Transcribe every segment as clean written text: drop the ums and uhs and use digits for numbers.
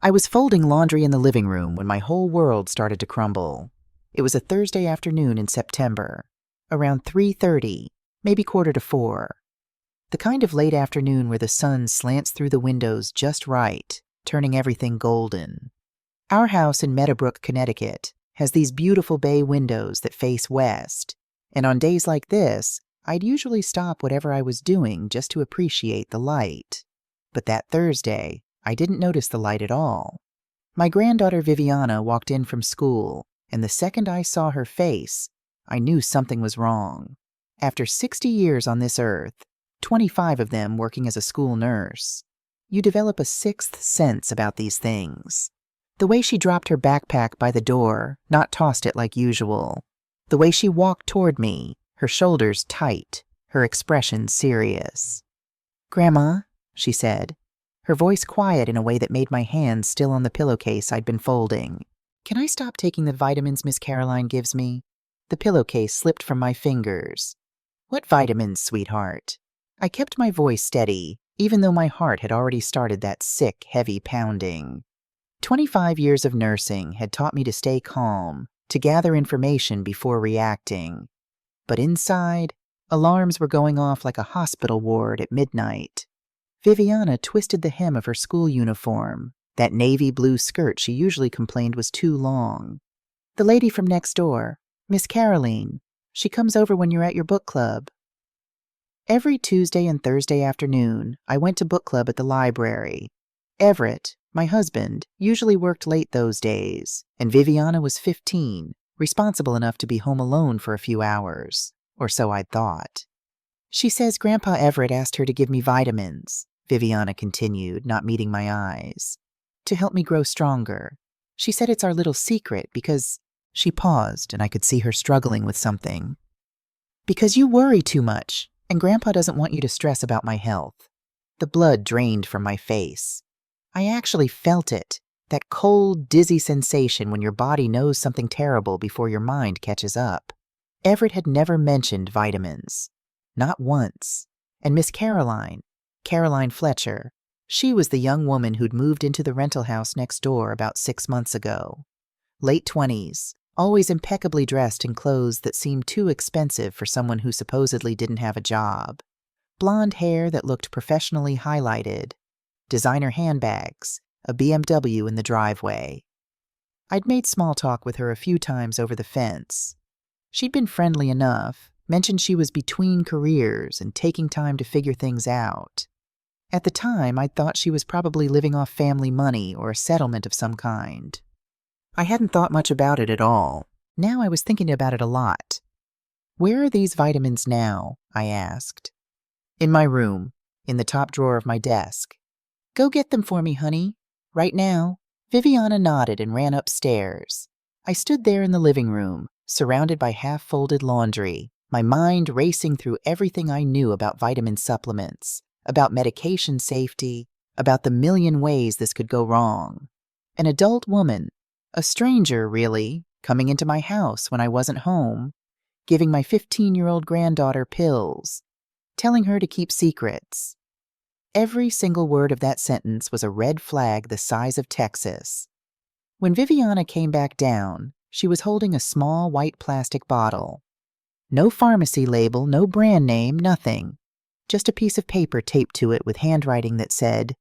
I was folding laundry in the living room when my whole world started to crumble. It was a Thursday afternoon in September, around 3:30, maybe 3:45. The kind of late afternoon where the sun slants through the windows just right, turning everything golden. Our house in Meadowbrook, Connecticut, has these beautiful bay windows that face west, and on days like this, I'd usually stop whatever I was doing just to appreciate the light. But that Thursday, I didn't notice the light at all. My granddaughter Viviana walked in from school, and the second I saw her face, I knew something was wrong. After 60 years on this earth, 25 of them working as a school nurse, you develop a sixth sense about these things. The way she dropped her backpack by the door, not tossed it like usual. The way she walked toward me, her shoulders tight, her expression serious. "Grandma," she said, her voice quiet in a way that made my hands still on the pillowcase I'd been folding. "Can I stop taking the vitamins Miss Caroline gives me?" The pillowcase slipped from my fingers. "What vitamins, sweetheart?" I kept my voice steady, even though my heart had already started that sick, heavy pounding. 25 years of nursing had taught me to stay calm, to gather information before reacting. But inside, alarms were going off like a hospital ward at midnight. Viviana twisted the hem of her school uniform, that navy blue skirt she usually complained was too long. "The lady from next door, Miss Caroline, she comes over when you're at your book club." Every Tuesday and Thursday afternoon, I went to book club at the library. Everett, my husband, usually worked late those days, and Viviana was 15, responsible enough to be home alone for a few hours, or so I'd thought. "She says Grandpa Everett asked her to give me vitamins," Viviana continued, not meeting my eyes, "to help me grow stronger. She said it's our little secret because—" She paused, and I could see her struggling with something. "Because you worry too much, and Grandpa doesn't want you to stress about my health." The blood drained from my face. I actually felt it, that cold, dizzy sensation when your body knows something terrible before your mind catches up. Everett had never mentioned vitamins. Not once. And Miss Caroline, Caroline Fletcher, she was the young woman who'd moved into the rental house next door about 6 months ago. Late 20s, always impeccably dressed in clothes that seemed too expensive for someone who supposedly didn't have a job. Blonde hair that looked professionally highlighted. Designer handbags, a BMW in the driveway. I'd made small talk with her a few times over the fence. She'd been friendly enough, mentioned she was between careers and taking time to figure things out. At the time, I'd thought she was probably living off family money or a settlement of some kind. I hadn't thought much about it at all. Now I was thinking about it a lot. "Where are these vitamins now?" I asked. "In my room, in the top drawer of my desk." "Go get them for me, honey. Right now." Viviana nodded and ran upstairs. I stood there in the living room, surrounded by half-folded laundry, my mind racing through everything I knew about vitamin supplements, about medication safety, about the million ways this could go wrong. An adult woman, a stranger, really, coming into my house when I wasn't home, giving my 15-year-old granddaughter pills, telling her to keep secrets. Every single word of that sentence was a red flag the size of Texas. When Viviana came back down, she was holding a small white plastic bottle. No pharmacy label, no brand name, nothing. Just a piece of paper taped to it with handwriting that said,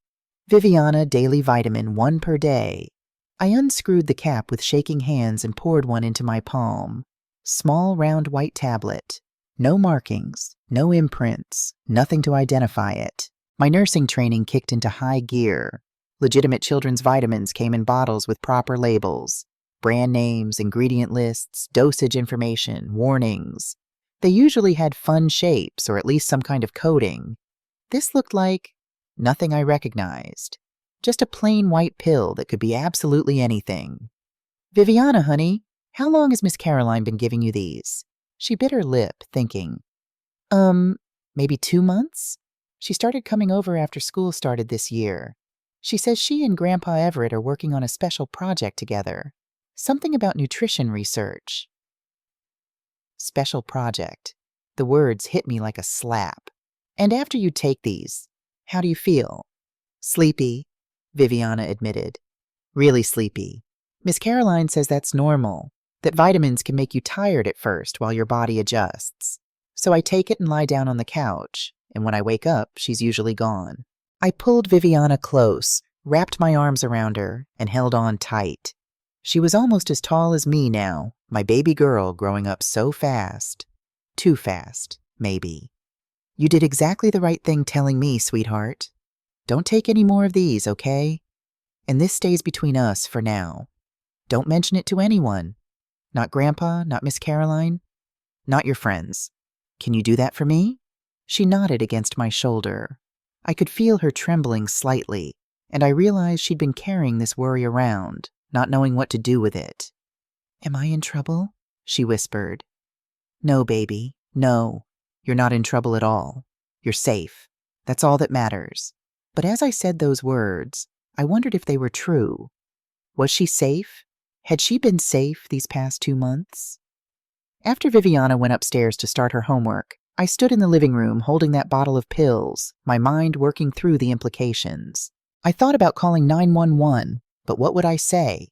"Viviana Daily Vitamin 1 per day." I unscrewed the cap with shaking hands and poured one into my palm. Small, round white tablet. No markings, no imprints, nothing to identify it. My nursing training kicked into high gear. Legitimate children's vitamins came in bottles with proper labels. Brand names, ingredient lists, dosage information, warnings. They usually had fun shapes or at least some kind of coating. This looked like nothing I recognized. Just a plain white pill that could be absolutely anything. "Viviana, honey, how long has Miss Caroline been giving you these?" She bit her lip, thinking. Maybe 2 months? She started coming over after school started this year. She says she and Grandpa Everett are working on a special project together. Something about nutrition research." Special project. The words hit me like a slap. "And after you take these, how do you feel?" "Sleepy," Viviana admitted. Really sleepy. Miss Caroline says that's normal, that vitamins can make you tired at first while your body adjusts. So I take it and lie down on the couch, and when I wake up, she's usually gone. I pulled Viviana close, wrapped my arms around her, and held on tight. She was almost as tall as me now, my baby girl growing up so fast. Too fast, maybe. You did exactly the right thing telling me, sweetheart. Don't take any more of these, okay? And this stays between us for now. Don't mention it to anyone. Not Grandpa, not Miss Caroline, not your friends. Can you do that for me? She nodded against my shoulder. I could feel her trembling slightly, and I realized she'd been carrying this worry around, not knowing what to do with it. Am I in trouble? She whispered. No, baby, no. You're not in trouble at all. You're safe. That's all that matters. But as I said those words, I wondered if they were true. Was she safe? Had she been safe these past 2 months? After Viviana went upstairs to start her homework, I stood in the living room holding that bottle of pills, my mind working through the implications. I thought about calling 911, but what would I say?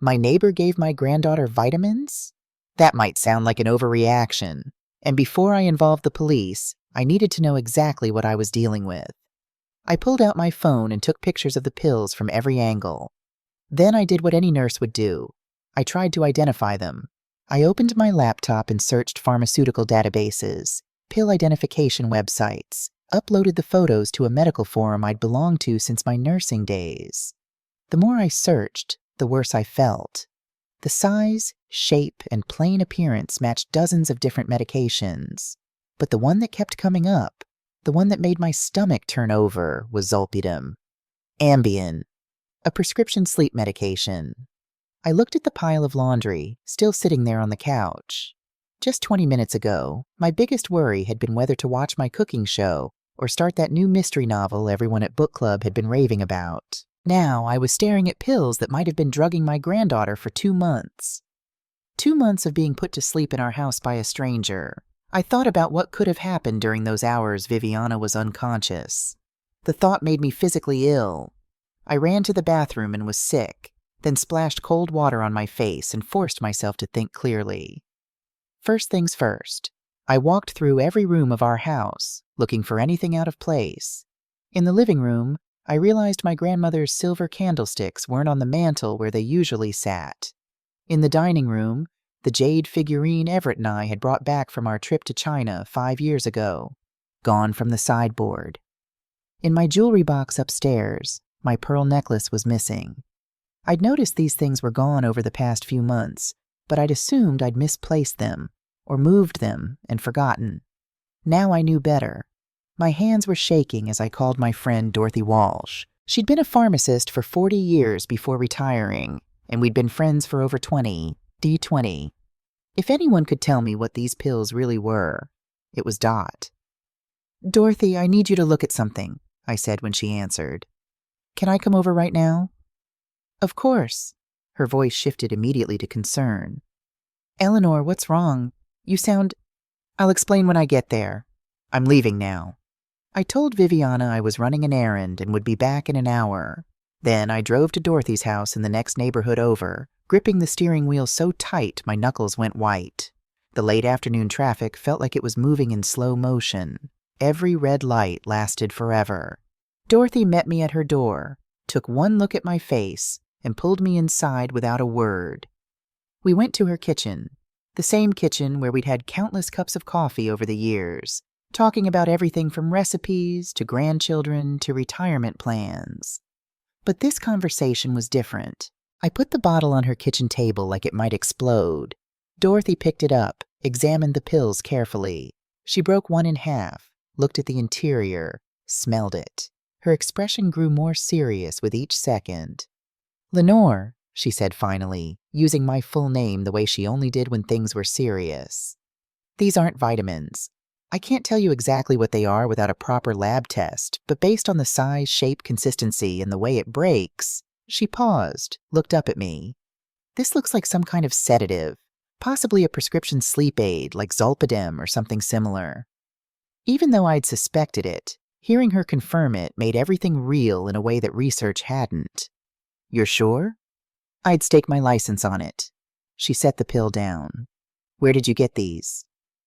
My neighbor gave my granddaughter vitamins? That might sound like an overreaction. And before I involved the police, I needed to know exactly what I was dealing with. I pulled out my phone and took pictures of the pills from every angle. Then I did what any nurse would do. I tried to identify them. I opened my laptop and searched pharmaceutical databases, pill identification websites, uploaded the photos to a medical forum I'd belonged to since my nursing days. The more I searched, the worse I felt. The size, shape, and plain appearance matched dozens of different medications. But the one that kept coming up, the one that made my stomach turn over, was Zolpidem. Ambien, a prescription sleep medication. I looked at the pile of laundry, still sitting there on the couch. Just 20 minutes ago, my biggest worry had been whether to watch my cooking show or start that new mystery novel everyone at book club had been raving about. Now I was staring at pills that might have been drugging my granddaughter for 2 months. 2 months of being put to sleep in our house by a stranger. I thought about what could have happened during those hours Viviana was unconscious. The thought made me physically ill. I ran to the bathroom and was sick, then splashed cold water on my face and forced myself to think clearly. First things first, I walked through every room of our house, looking for anything out of place. In the living room, I realized my grandmother's silver candlesticks weren't on the mantel where they usually sat. In the dining room, the jade figurine Everett and I had brought back from our trip to China 5 years ago, gone from the sideboard. In my jewelry box upstairs, my pearl necklace was missing. I'd noticed these things were gone over the past few months, but I'd assumed I'd misplaced them, or moved them and forgotten. Now I knew better. My hands were shaking as I called my friend Dorothy Walsh. She'd been a pharmacist for 40 years before retiring, and we'd been friends for over 20, D20. If anyone could tell me what these pills really were, it was Dot. "Dorothy, I need you to look at something," I said when she answered. "Can I come over right now?" "Of course." Her voice shifted immediately to concern. "Eleanor, what's wrong? You sound—" "I'll explain when I get there. I'm leaving now." I told Viviana I was running an errand and would be back in an hour. Then I drove to Dorothy's house in the next neighborhood over, gripping the steering wheel so tight my knuckles went white. The late afternoon traffic felt like it was moving in slow motion. Every red light lasted forever. Dorothy met me at her door, took one look at my face, and pulled me inside without a word. We went to her kitchen, the same kitchen where we'd had countless cups of coffee over the years, talking about everything from recipes to grandchildren to retirement plans. But this conversation was different. I put the bottle on her kitchen table like it might explode. Dorothy picked it up, examined the pills carefully. She broke one in half, looked at the interior, smelled it. Her expression grew more serious with each second. "Lenore," she said finally, using my full name the way she only did when things were serious. "These aren't vitamins. I can't tell you exactly what they are without a proper lab test, but based on the size, shape, consistency, and the way it breaks—" She paused, looked up at me. "This looks like some kind of sedative, possibly a prescription sleep aid like Zolpidem or something similar." Even though I'd suspected it, hearing her confirm it made everything real in a way that research hadn't. You're sure? I'd stake my license on it. She set the pill down. Where did you get these?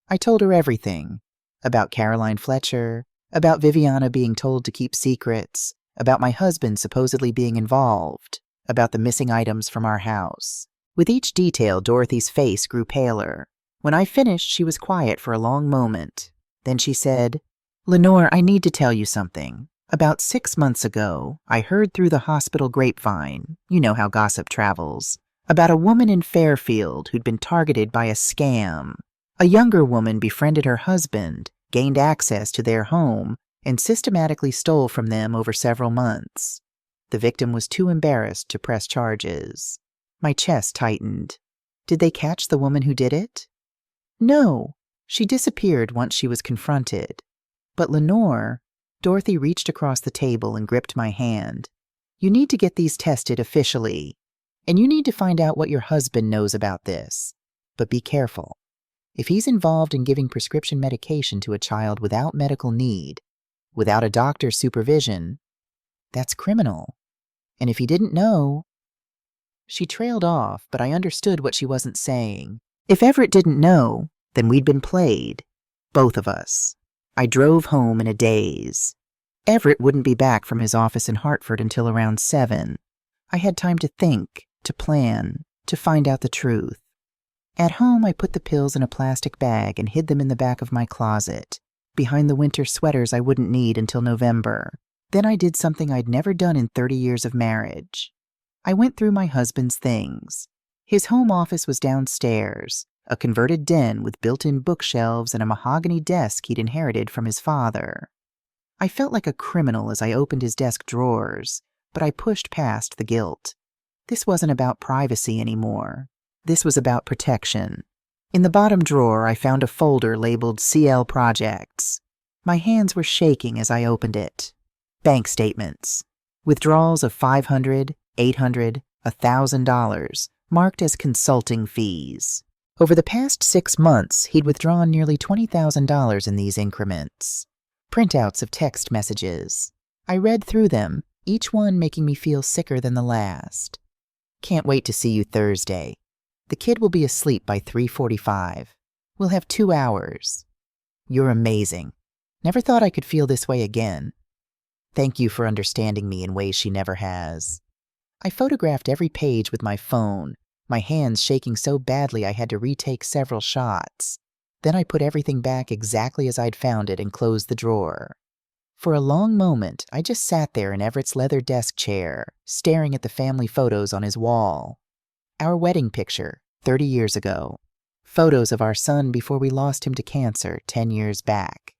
I told her everything. About Caroline Fletcher, about Viviana being told to keep secrets, about my husband supposedly being involved, about the missing items from our house. With each detail, Dorothy's face grew paler. When I finished, she was quiet for a long moment. Then she said, Lenore, I need to tell you something. About 6 months ago, I heard through the hospital grapevine, you know how gossip travels, about a woman in Fairfield who'd been targeted by a scam. A younger woman befriended her husband, gained access to their home, and systematically stole from them over several months. The victim was too embarrassed to press charges. My chest tightened. Did they catch the woman who did it? No. She disappeared once she was confronted. But Lenore, Dorothy reached across the table and gripped my hand. You need to get these tested officially. And you need to find out what your husband knows about this. But be careful. If he's involved in giving prescription medication to a child without medical need, without a doctor's supervision, that's criminal. And if he didn't know... She trailed off, but I understood what she wasn't saying. If Everett didn't know, then we'd been played. Both of us. I drove home in a daze. Everett wouldn't be back from his office in Hartford until around 7. I had time to think, to plan, to find out the truth. At home, I put the pills in a plastic bag and hid them in the back of my closet, behind the winter sweaters I wouldn't need until November. Then I did something I'd never done in 30 years of marriage. I went through my husband's things. His home office was downstairs, a converted den with built-in bookshelves and a mahogany desk he'd inherited from his father. I felt like a criminal as I opened his desk drawers, but I pushed past the guilt. This wasn't about privacy anymore. This was about protection. In the bottom drawer, I found a folder labeled CL Projects. My hands were shaking as I opened it. Bank statements. Withdrawals of $500, $800, $1,000, marked as consulting fees. Over the past 6 months, he'd withdrawn nearly $20,000 in these increments. Printouts of text messages. I read through them, each one making me feel sicker than the last. Can't wait to see you Thursday. The kid will be asleep by 3:45. We'll have 2 hours. You're amazing. Never thought I could feel this way again. Thank you for understanding me in ways she never has. I photographed every page with my phone, my hands shaking so badly I had to retake several shots. Then I put everything back exactly as I'd found it and closed the drawer. For a long moment, I just sat there in Everett's leather desk chair, staring at the family photos on his wall. Our wedding picture, 30 years ago. Photos of our son before we lost him to cancer 10 years back.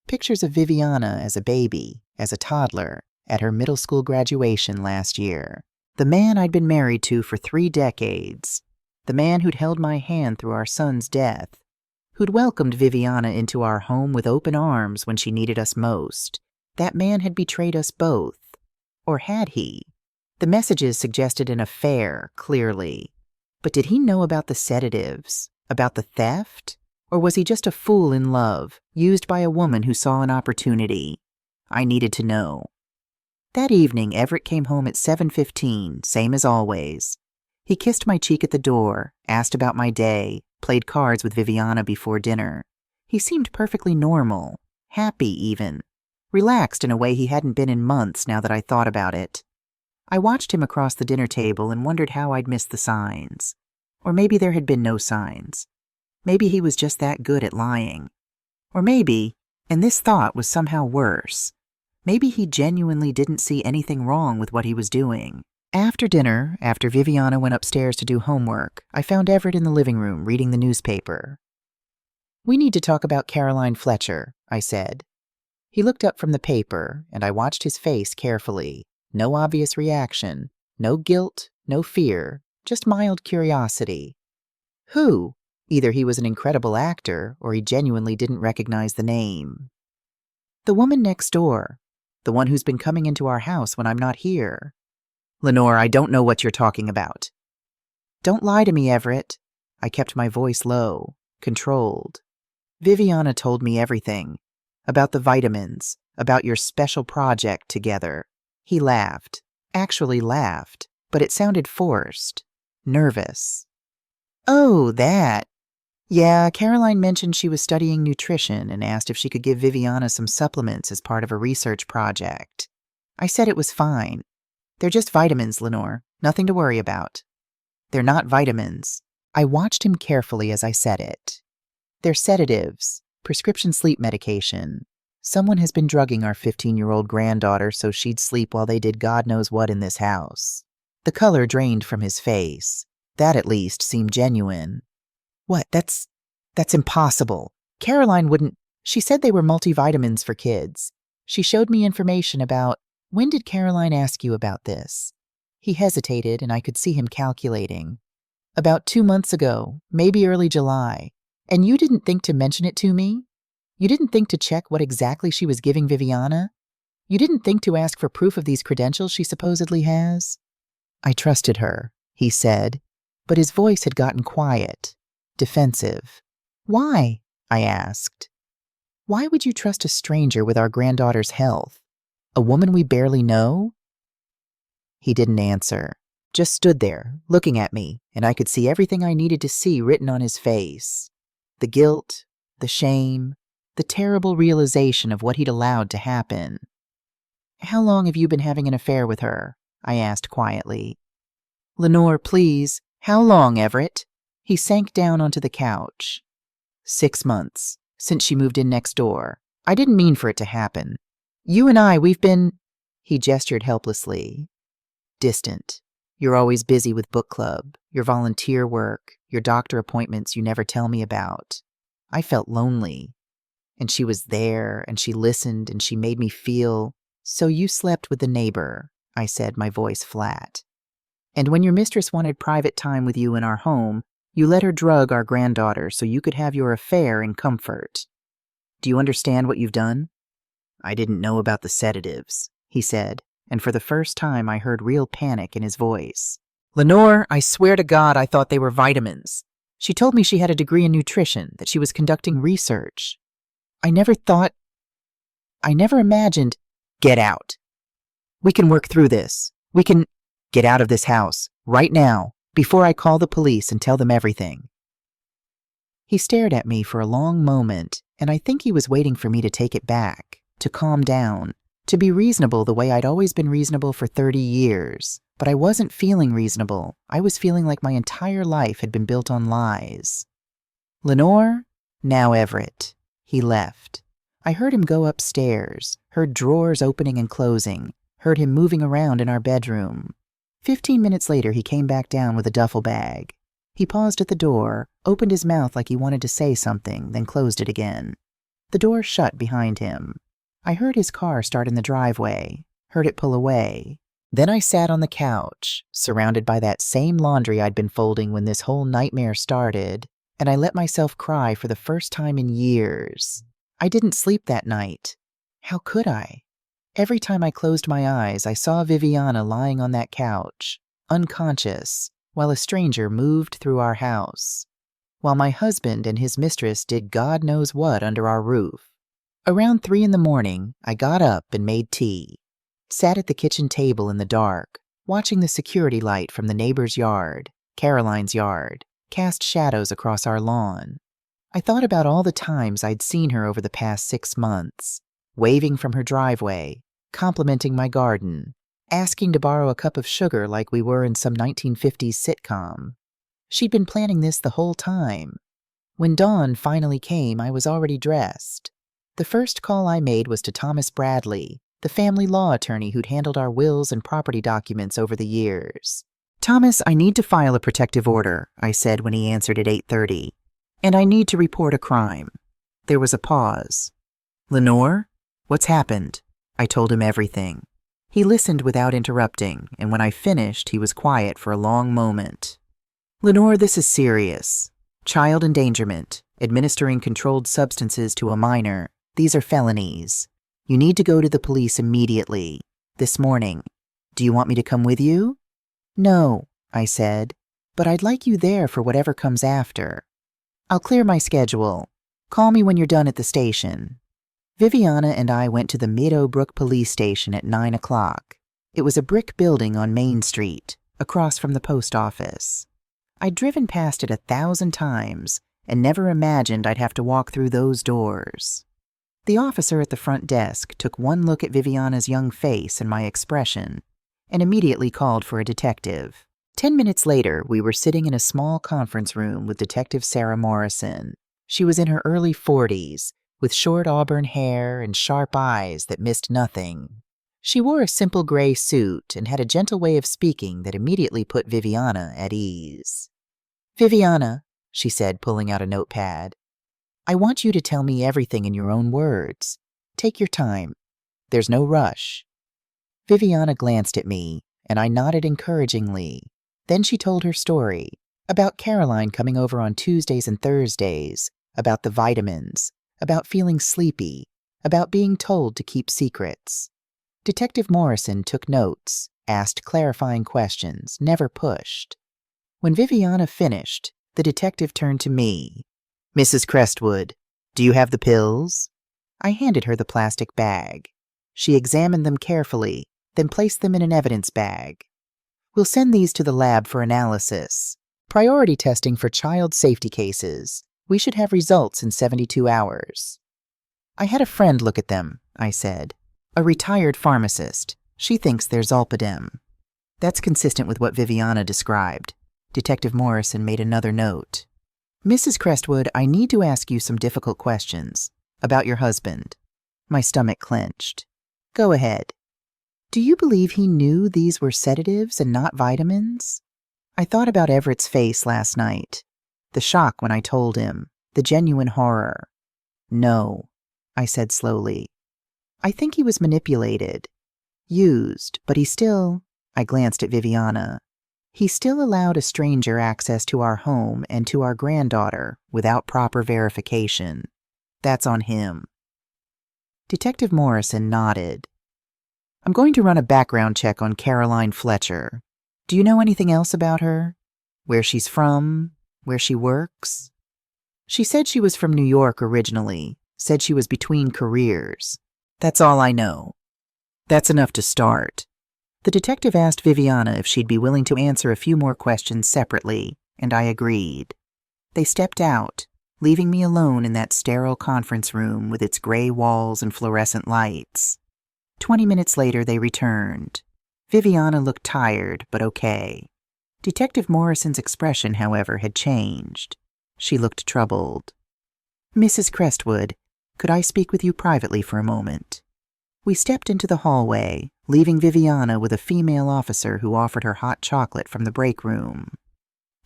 Pictures of Viviana as a baby, as a toddler, at her middle school graduation last year. The man I'd been married to for 3 decades. The man who'd held my hand through our son's death. Who'd welcomed Viviana into our home with open arms when she needed us most. That man had betrayed us both. Or had he? The messages suggested an affair, clearly. But did he know about the sedatives? About the theft? Or was he just a fool in love, used by a woman who saw an opportunity? I needed to know. That evening, Everett came home at 7:15, same as always. He kissed my cheek at the door, asked about my day, played cards with Viviana before dinner. He seemed perfectly normal, happy even, relaxed in a way he hadn't been in months now that I thought about it. I watched him across the dinner table and wondered how I'd missed the signs. Or maybe there had been no signs. Maybe he was just that good at lying. Or maybe, and this thought was somehow worse, maybe he genuinely didn't see anything wrong with what he was doing. After dinner, after Viviana went upstairs to do homework, I found Everett in the living room reading the newspaper. We need to talk about Caroline Fletcher, I said. He looked up from the paper, and I watched his face carefully. No obvious reaction, no guilt, no fear, just mild curiosity. Who? Either he was an incredible actor, or he genuinely didn't recognize the name. The woman next door. The one who's been coming into our house when I'm not here. Lenore, I don't know what you're talking about. Don't lie to me, Everett. I kept my voice low, controlled. Viviana told me everything. About the vitamins, about your special project together. He laughed. Actually laughed, but it sounded forced, nervous. Oh, that. Yeah, Caroline mentioned she was studying nutrition and asked if she could give Viviana some supplements as part of a research project. I said it was fine. They're just vitamins, Lenore. Nothing to worry about. They're not vitamins. I watched him carefully as I said it. They're sedatives, prescription sleep medication. Someone has been drugging our 15-year-old granddaughter so she'd sleep while they did God knows what in this house. The color drained from his face. That at least seemed genuine. What? That's impossible. Caroline wouldn't. She said they were multivitamins for kids. She showed me information about. When did Caroline ask you about this? He hesitated, and I could see him calculating. About 2 months ago, maybe early July. And you didn't think to mention it to me? You didn't think to check what exactly she was giving Viviana? You didn't think to ask for proof of these credentials she supposedly has? I trusted her, he said, but his voice had gotten quiet, defensive. Why? I asked. Why would you trust a stranger with our granddaughter's health? A woman we barely know? He didn't answer, just stood there, looking at me, and I could see everything I needed to see written on his face. The guilt, the shame, the terrible realization of what he'd allowed to happen. How long have you been having an affair with her? I asked quietly. Lenore, please. How long, Everett? He sank down onto the couch. 6 months, since she moved in next door. I didn't mean for it to happen. You and I, we've been. He gestured helplessly. Distant. You're always busy with book club, your volunteer work, your doctor appointments you never tell me about. I felt lonely. And she was there, and she listened, and she made me feel. So you slept with the neighbor, I said, my voice flat. And when your mistress wanted private time with you in our home, you let her drug our granddaughter so you could have your affair in comfort. Do you understand what you've done? I didn't know about the sedatives, he said, and for the first time I heard real panic in his voice. Lenore, I swear to God I thought they were vitamins. She told me she had a degree in nutrition, that she was conducting research. I never imagined. Get out. We can work through this. We can get out of this house, right now, before I call the police and tell them everything. He stared at me for a long moment, and I think he was waiting for me to take it back, to calm down, to be reasonable the way I'd always been reasonable for 30 years. But I wasn't feeling reasonable. I was feeling like my entire life had been built on lies. Lenore? Now Everett. He left. I heard him go upstairs, heard drawers opening and closing, heard him moving around in our bedroom. 15 minutes later, he came back down with a duffel bag. He paused at the door, opened his mouth like he wanted to say something, then closed it again. The door shut behind him. I heard his car start in the driveway, heard it pull away. Then I sat on the couch, surrounded by that same laundry I'd been folding when this whole nightmare started, and I let myself cry for the first time in years. I didn't sleep that night. How could I? Every time I closed my eyes, I saw Viviana lying on that couch, unconscious, while a stranger moved through our house, while my husband and his mistress did God knows what under our roof. Around 3 a.m, I got up and made tea, sat at the kitchen table in the dark, watching the security light from the neighbor's yard, Caroline's yard, cast shadows across our lawn. I thought about all the times I'd seen her over the past 6 months, waving from her driveway, complimenting my garden, asking to borrow a cup of sugar like we were in some 1950s sitcom. She'd been planning this the whole time. When dawn finally came, I was already dressed. The first call I made was to Thomas Bradley, the family law attorney who'd handled our wills and property documents over the years. Thomas, I need to file a protective order, I said when he answered at 8:30. And I need to report a crime. There was a pause. Lenore? What's happened? I told him everything. He listened without interrupting, and when I finished, he was quiet for a long moment. Lenore, this is serious. Child endangerment, administering controlled substances to a minor, these are felonies. You need to go to the police immediately, this morning. Do you want me to come with you? No, I said, but I'd like you there for whatever comes after. I'll clear my schedule. Call me when you're done at the station. Viviana and I went to the Meadow Brook Police Station at 9 o'clock. It was a brick building on Main Street, across from the post office. I'd driven past it 1,000 times and never imagined I'd have to walk through those doors. The officer at the front desk took one look at Viviana's young face and my expression and immediately called for a detective. 10 minutes later, we were sitting in a small conference room with Detective Sarah Morrison. She was in her early 40s, with short auburn hair and sharp eyes that missed nothing. She wore a simple gray suit and had a gentle way of speaking that immediately put Viviana at ease. "Viviana," she said, pulling out a notepad, "I want you to tell me everything in your own words. Take your time. There's no rush." Viviana glanced at me, and I nodded encouragingly. Then she told her story, about Caroline coming over on Tuesdays and Thursdays, about the vitamins, about feeling sleepy, about being told to keep secrets. Detective Morrison took notes, asked clarifying questions, never pushed. When Viviana finished, the detective turned to me. "Mrs. Crestwood, do you have the pills?" I handed her the plastic bag. She examined them carefully, then placed them in an evidence bag. "We'll send these to the lab for analysis. Priority testing for child safety cases. We should have results in 72 hours. "I had a friend look at them," I said. "A retired pharmacist. She thinks they're Zolpidem." That's consistent with what Viviana described. Detective Morrison made another note. "Mrs. Crestwood, I need to ask you some difficult questions. About your husband." My stomach clenched. "Go ahead. Do you believe he knew these were sedatives and not vitamins?" I thought about Everett's face last night. The shock when I told him. The genuine horror. "No," I said slowly. "I think he was manipulated. Used, but he still—" I glanced at Viviana. "He still allowed a stranger access to our home and to our granddaughter without proper verification. That's on him." Detective Morrison nodded. "I'm going to run a background check on Caroline Fletcher. Do you know anything else about her? Where she's from? Where she works?" "She said she was from New York originally, said she was between careers. That's all I know." "That's enough to start." The detective asked Viviana if she'd be willing to answer a few more questions separately, and I agreed. They stepped out, leaving me alone in that sterile conference room with its gray walls and fluorescent lights. 20 minutes later, they returned. Viviana looked tired, but okay. Detective Morrison's expression, however, had changed. She looked troubled. "Mrs. Crestwood, could I speak with you privately for a moment?" We stepped into the hallway, leaving Viviana with a female officer who offered her hot chocolate from the break room.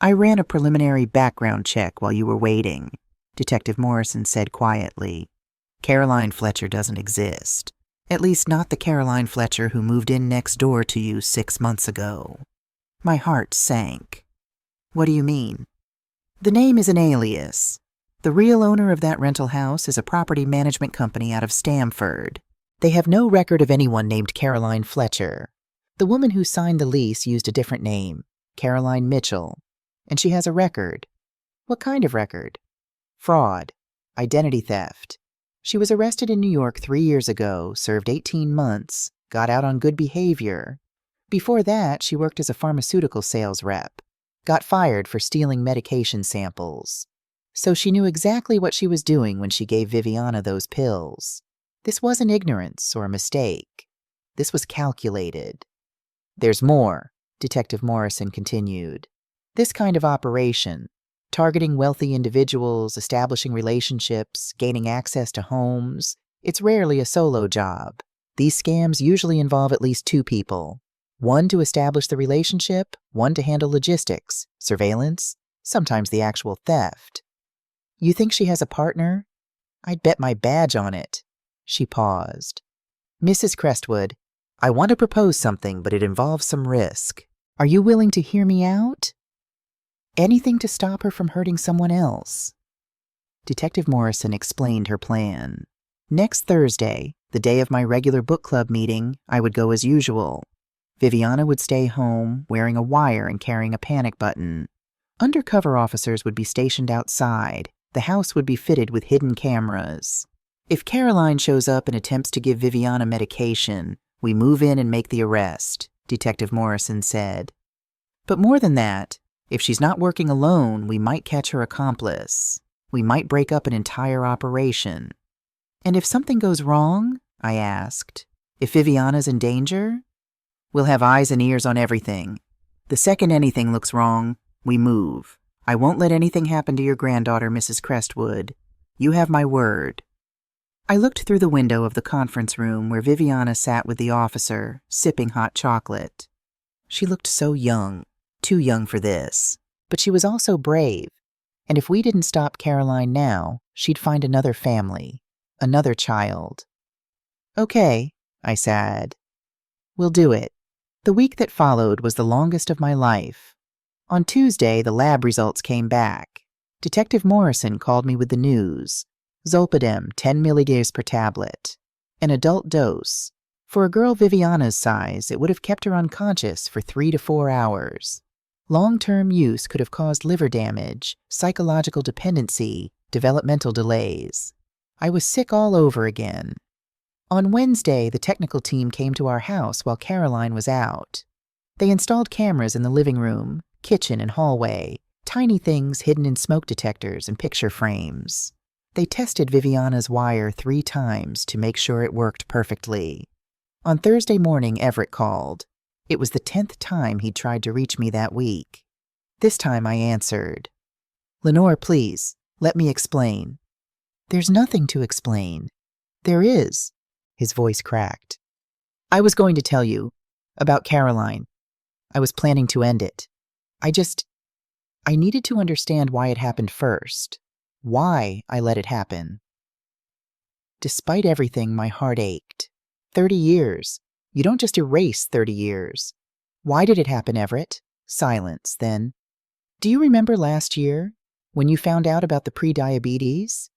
"I ran a preliminary background check while you were waiting," Detective Morrison said quietly. "Caroline Fletcher doesn't exist. At least not the Caroline Fletcher who moved in next door to you 6 months ago." My heart sank. "What do you mean?" "The name is an alias. The real owner of that rental house is a property management company out of Stamford. They have no record of anyone named Caroline Fletcher. The woman who signed the lease used a different name, Caroline Mitchell, and she has a record." "What kind of record?" "Fraud. Identity theft. She was arrested in New York 3 years ago, served 18 months, got out on good behavior. Before that, she worked as a pharmaceutical sales rep, got fired for stealing medication samples. So she knew exactly what she was doing when she gave Viviana those pills. This wasn't ignorance or a mistake. This was calculated." "There's more," Detective Morrison continued. "This kind of operation, targeting wealthy individuals, establishing relationships, gaining access to homes, it's rarely a solo job. These scams usually involve at least 2 people. One to establish the relationship, one to handle logistics, surveillance, sometimes the actual theft." "You think she has a partner?" "I'd bet my badge on it." She paused. "Mrs. Crestwood, I want to propose something, but it involves some risk. Are you willing to hear me out?" "Anything to stop her from hurting someone else." Detective Morrison explained her plan. Next Thursday, the day of my regular book club meeting, I would go as usual. Viviana would stay home, wearing a wire and carrying a panic button. Undercover officers would be stationed outside. The house would be fitted with hidden cameras. If Caroline shows up and attempts to give Viviana medication, we move in and make the arrest, Detective Morrison said. But more than that, if she's not working alone, we might catch her accomplice. We might break up an entire operation. And if something goes wrong, I asked, if Viviana's in danger? We'll have eyes and ears on everything. The second anything looks wrong, we move. I won't let anything happen to your granddaughter, Mrs. Crestwood. You have my word. I looked through the window of the conference room where Viviana sat with the officer, sipping hot chocolate. She looked so young, too young for this, but she was also brave. And if we didn't stop Caroline now, she'd find another family, another child. Okay, I said. We'll do it. The week that followed was the longest of my life. On Tuesday, the lab results came back. Detective Morrison called me with the news. Zolpidem, 10 milligrams per tablet. An adult dose. For a girl Viviana's size, it would have kept her unconscious for 3 to 4 hours. Long-term use could have caused liver damage, psychological dependency, developmental delays. I was sick all over again. On Wednesday, the technical team came to our house while Caroline was out. They installed cameras in the living room, kitchen, and hallway, tiny things hidden in smoke detectors and picture frames. They tested Viviana's wire 3 times to make sure it worked perfectly. On Thursday morning, Everett called. It was the 10th time he'd tried to reach me that week. This time I answered. Lenore, please, let me explain. There's nothing to explain. There is. His voice cracked. I was going to tell you about Caroline. I was planning to end it. I needed to understand why it happened first. Why I let it happen. Despite everything, my heart ached. 30 years. You don't just erase 30 years. Why did it happen, Everett? Silence, then. Do you remember last year, when you found out about the pre-diabetes?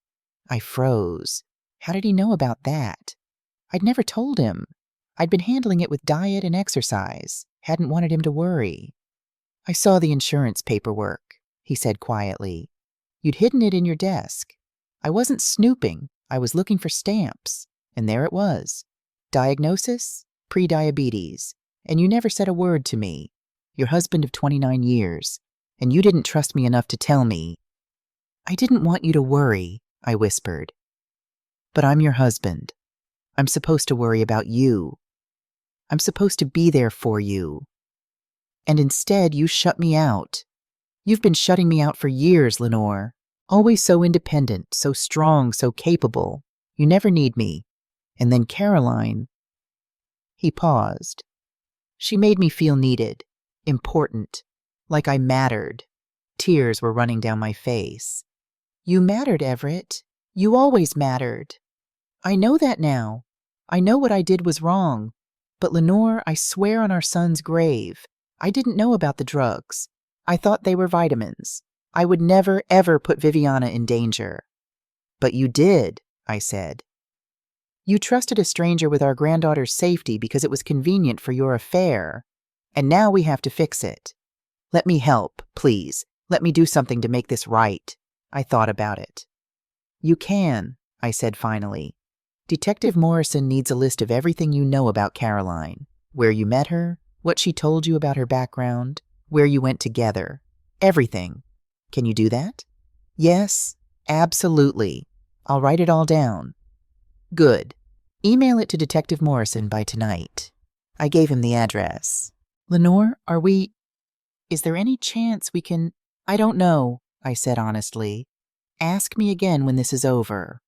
I froze. How did he know about that? I'd never told him. I'd been handling it with diet and exercise. Hadn't wanted him to worry. I saw the insurance paperwork, he said quietly. You'd hidden it in your desk. I wasn't snooping. I was looking for stamps. And there it was. Diagnosis? Pre-diabetes. And you never said a word to me. Your husband of 29 years. And you didn't trust me enough to tell me. I didn't want you to worry, I whispered. But I'm your husband. I'm supposed to worry about you. I'm supposed to be there for you. And instead, you shut me out. You've been shutting me out for years, Lenore. Always so independent, so strong, so capable. You never need me. And then Caroline. He paused. She made me feel needed, important, like I mattered. Tears were running down my face. You mattered, Everett. You always mattered. I know that now. I know what I did was wrong. But Lenore, I swear on our son's grave, I didn't know about the drugs. I thought they were vitamins. I would never, ever put Viviana in danger. But you did, I said. You trusted a stranger with our granddaughter's safety because it was convenient for your affair. And now we have to fix it. Let me help, please. Let me do something to make this right. I thought about it. You can, I said finally. Detective Morrison needs a list of everything you know about Caroline. Where you met her, what she told you about her background, where you went together. Everything. Can you do that? Yes, absolutely. I'll write it all down. Good. Email it to Detective Morrison by tonight. I gave him the address. Lenore, is there any chance we can... I don't know, I said honestly. Ask me again when this is over.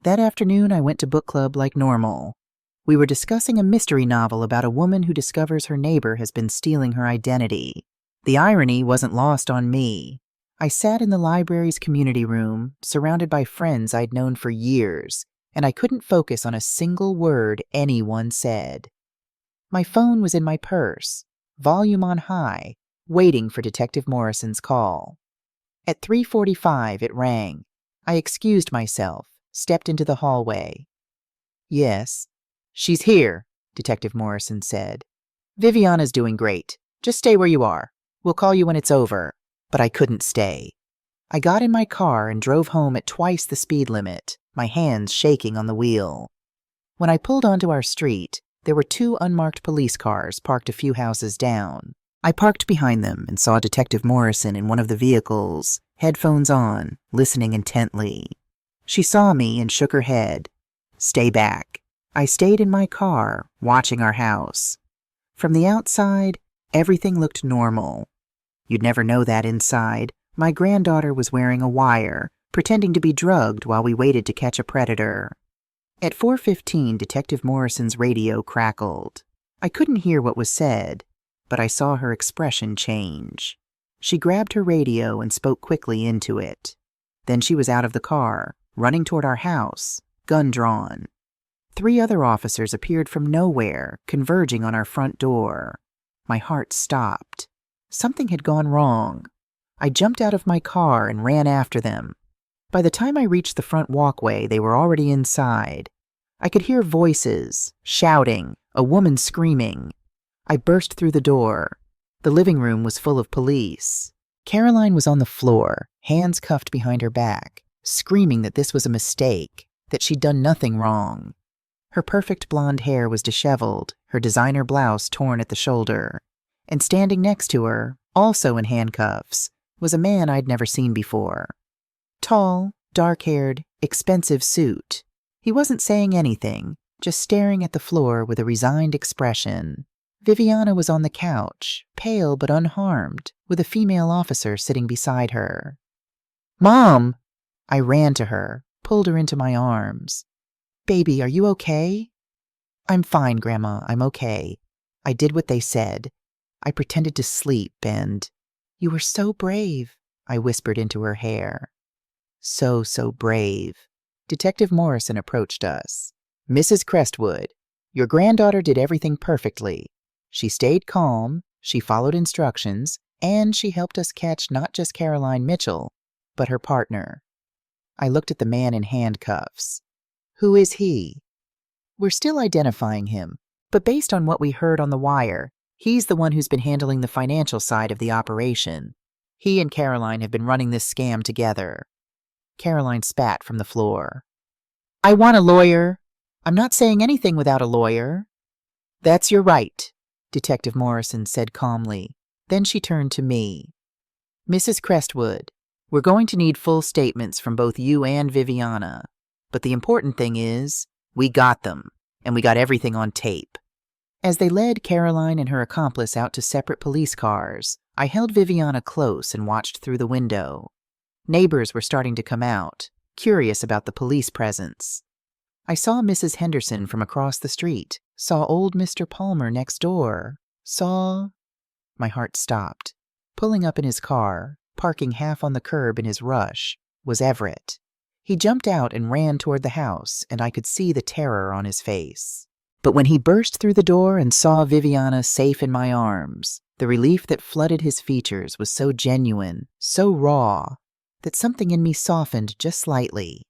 That afternoon, I went to book club like normal. We were discussing a mystery novel about a woman who discovers her neighbor has been stealing her identity. The irony wasn't lost on me. I sat in the library's community room, surrounded by friends I'd known for years, and I couldn't focus on a single word anyone said. My phone was in my purse, volume on high, waiting for Detective Morrison's call. At 3:45, it rang. I excused myself, stepped into the hallway. Yes. She's here, Detective Morrison said. Viviana's doing great. Just stay where you are. We'll call you when it's over. But I couldn't stay. I got in my car and drove home at twice the speed limit, my hands shaking on the wheel. When I pulled onto our street, there were 2 unmarked police cars parked a few houses down. I parked behind them and saw Detective Morrison in one of the vehicles, headphones on, listening intently. She saw me and shook her head. "Stay back." I stayed in my car, watching our house. From the outside, everything looked normal. You'd never know that inside. My granddaughter was wearing a wire, pretending to be drugged while we waited to catch a predator. At 4:15, Detective Morrison's radio crackled. I couldn't hear what was said, but I saw her expression change. She grabbed her radio and spoke quickly into it. Then she was out of the car, running toward our house, gun drawn. 3 other officers appeared from nowhere, converging on our front door. My heart stopped. Something had gone wrong. I jumped out of my car and ran after them. By the time I reached the front walkway, they were already inside. I could hear voices, shouting, a woman screaming. I burst through the door. The living room was full of police. Caroline was on the floor, hands cuffed behind her back, screaming that this was a mistake, that she'd done nothing wrong. Her perfect blonde hair was disheveled, her designer blouse torn at the shoulder. And standing next to her, also in handcuffs, was a man I'd never seen before. Tall, dark-haired, expensive suit. He wasn't saying anything, just staring at the floor with a resigned expression. Viviana was on the couch, pale but unharmed, with a female officer sitting beside her. "Mom!" I ran to her, pulled her into my arms. "Baby, are you okay?" "I'm fine, Grandma, I'm okay. I did what they said. I pretended to sleep and—" "You were so brave," I whispered into her hair. So brave. Detective Morrison approached us. "Mrs. Crestwood, your granddaughter did everything perfectly. She stayed calm, she followed instructions, and she helped us catch not just Caroline Mitchell, but her partner." I looked at the man in handcuffs. "Who is he?" "We're still identifying him, but based on what we heard on the wire, he's the one who's been handling the financial side of the operation. He and Caroline have been running this scam together." Caroline spat from the floor. "I want a lawyer. I'm not saying anything without a lawyer." "That's your right," Detective Morrison said calmly. Then she turned to me. "Mrs. Crestwood, we're going to need full statements from both you and Viviana. But the important thing is, we got them, and we got everything on tape." As they led Caroline and her accomplice out to separate police cars, I held Viviana close and watched through the window. Neighbors were starting to come out, curious about the police presence. I saw Mrs. Henderson from across the street, saw old Mr. Palmer next door, My heart stopped. Pulling up in his car, parking half on the curb in his rush, was Everett. He jumped out and ran toward the house, and I could see the terror on his face. But when he burst through the door and saw Viviana safe in my arms, the relief that flooded his features was so genuine, so raw, that something in me softened just slightly.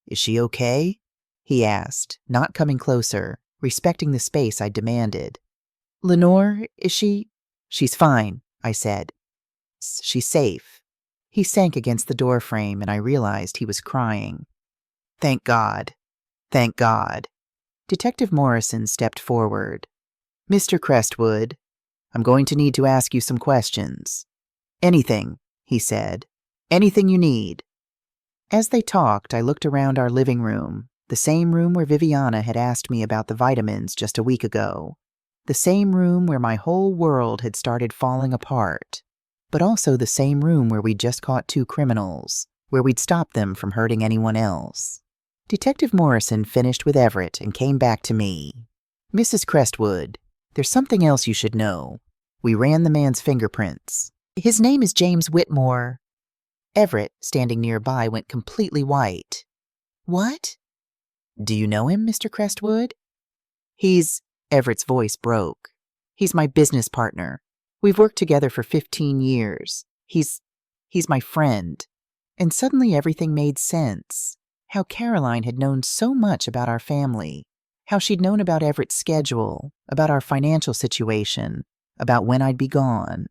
"Is she okay?" he asked, not coming closer, respecting the space I demanded. "Lenore, is she—" "She's fine," I said. "She's safe." He sank against the doorframe, and I realized he was crying. "Thank God. Thank God." Detective Morrison stepped forward. "Mr. Crestwood, I'm going to need to ask you some questions." "Anything," he said. "Anything you need." As they talked, I looked around our living room, the same room where Viviana had asked me about the vitamins just a week ago, the same room where my whole world had started falling apart, but also the same room where we'd just caught 2 criminals, where we'd stopped them from hurting anyone else. Detective Morrison finished with Everett and came back to me. "Mrs. Crestwood, there's something else you should know. We ran the man's fingerprints. His name is James Whitmore." Everett, standing nearby, went completely white. "What?" "Do you know him, Mr. Crestwood?" Everett's voice broke. "He's my business partner. We've worked together for 15 years. He's my friend." And suddenly everything made sense. How Caroline had known so much about our family. How she'd known about Everett's schedule, about our financial situation, about when I'd be gone.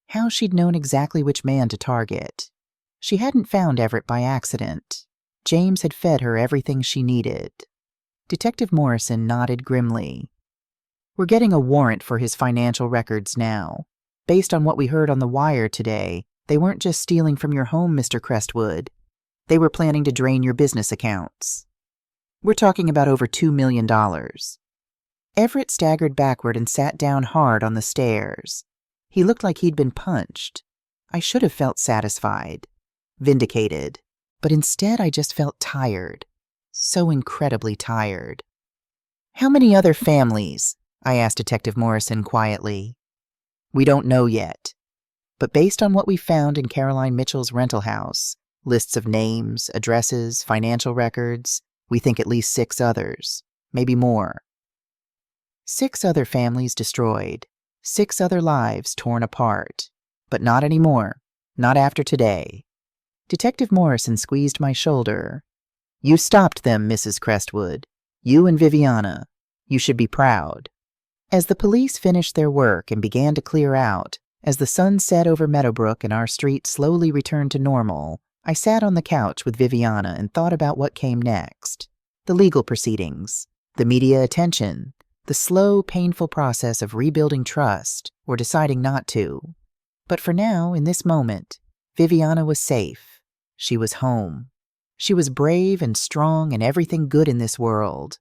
How she'd known exactly which man to target. She hadn't found Everett by accident. James had fed her everything she needed. Detective Morrison nodded grimly. "We're getting a warrant for his financial records now. Based on what we heard on the wire today, they weren't just stealing from your home, Mr. Crestwood. They were planning to drain your business accounts. We're talking about over $2 million. Everett staggered backward and sat down hard on the stairs. He looked like he'd been punched. I should have felt satisfied, vindicated, but instead I just felt tired. So incredibly tired. How many other families? I asked Detective Morrison quietly. We don't know yet. But based on what we found in Caroline Mitchell's rental house, lists of names, addresses, financial records, we think at least 6 others, maybe more. 6 other families destroyed, 6 other lives torn apart. But not anymore, not after today. Detective Morrison squeezed my shoulder. You stopped them, Mrs. Crestwood. You and Viviana. You should be proud. As the police finished their work and began to clear out, as the sun set over Meadowbrook and our street slowly returned to normal, I sat on the couch with Viviana and thought about what came next. The legal proceedings, the media attention, the slow, painful process of rebuilding trust or deciding not to. But for now, in this moment, Viviana was safe. She was home. She was brave and strong and everything good in this world.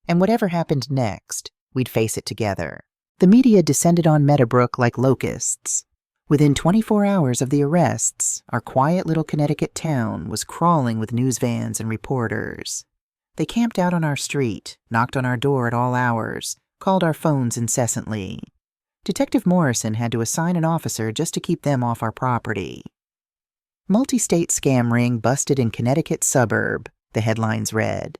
And whatever happened next, we'd face it together. The media descended on Meadowbrook like locusts. Within 24 hours of the arrests, our quiet little Connecticut town was crawling with news vans and reporters. They camped out on our street, knocked on our door at all hours, called our phones incessantly. Detective Morrison had to assign an officer just to keep them off our property. Multi-state scam ring busted in Connecticut suburb, the headlines read.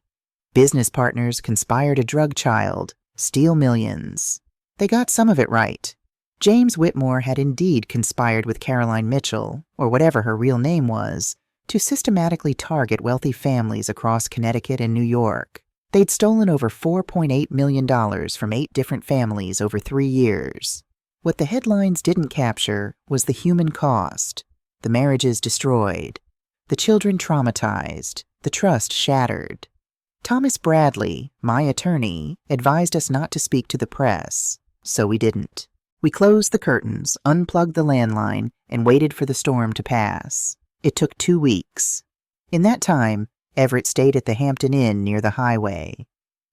Business partners conspire to drug child, steal millions. They got some of it right. James Whitmore had indeed conspired with Caroline Mitchell, or whatever her real name was, to systematically target wealthy families across Connecticut and New York. They'd stolen over $4.8 million from 8 different families over 3 years. What the headlines didn't capture was the human cost. The marriages destroyed. The children traumatized. The trust shattered. Thomas Bradley, my attorney, advised us not to speak to the press, so we didn't. We closed the curtains, unplugged the landline, and waited for the storm to pass. It took 2 weeks. In that time, Everett stayed at the Hampton Inn near the highway.